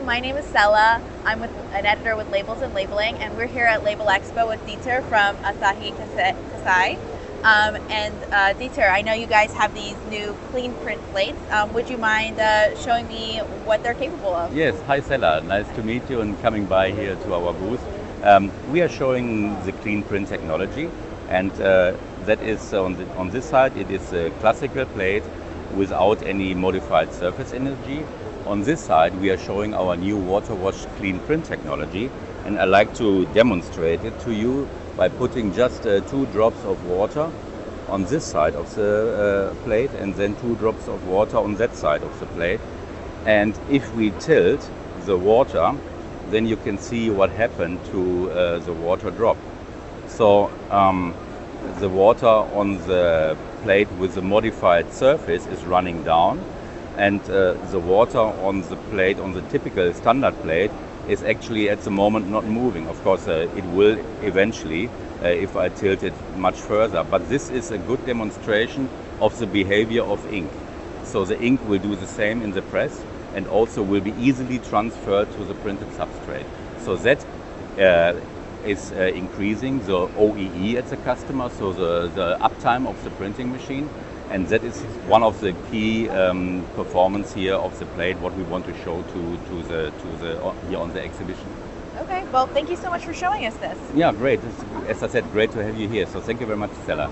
Hello, my name is Selah. I'm an editor with Labels and Labeling, and we're here at Labelexpo with Dieter from Asahi Kaseri. Dieter, I know you guys have these new CleanPrint plates. Would you mind showing me what they're capable of? Yes, hi Selah, nice to meet you and coming by here to our booth. We are showing the CleanPrint technology, and that is on this side it is a classical plate without any modified surface energy. On this side we are showing our new water wash CleanPrint technology, and I like to demonstrate it to you by putting just 2 drops of water on this side of the plate and then 2 drops of water on that side of the plate. And if we tilt the water, then you can see what happened to the water drop. So the water on the plate with the modified surface is running down, and the water on the plate, on the typical standard plate, is actually at the moment not moving. Of course it will eventually if I tilt it much further, but this is a good demonstration of the behavior of ink. So the ink will do the same in the press and also will be easily transferred to the printed substrate. So that is increasing the OEE at the customer, so the uptime of the printing machine, and that is one of the key performance here of the plate, what we want to show to the here on the exhibition. Okay, well, thank you so much for showing us this. Yeah, great. As I said, great to have you here. So thank you very much, Selah.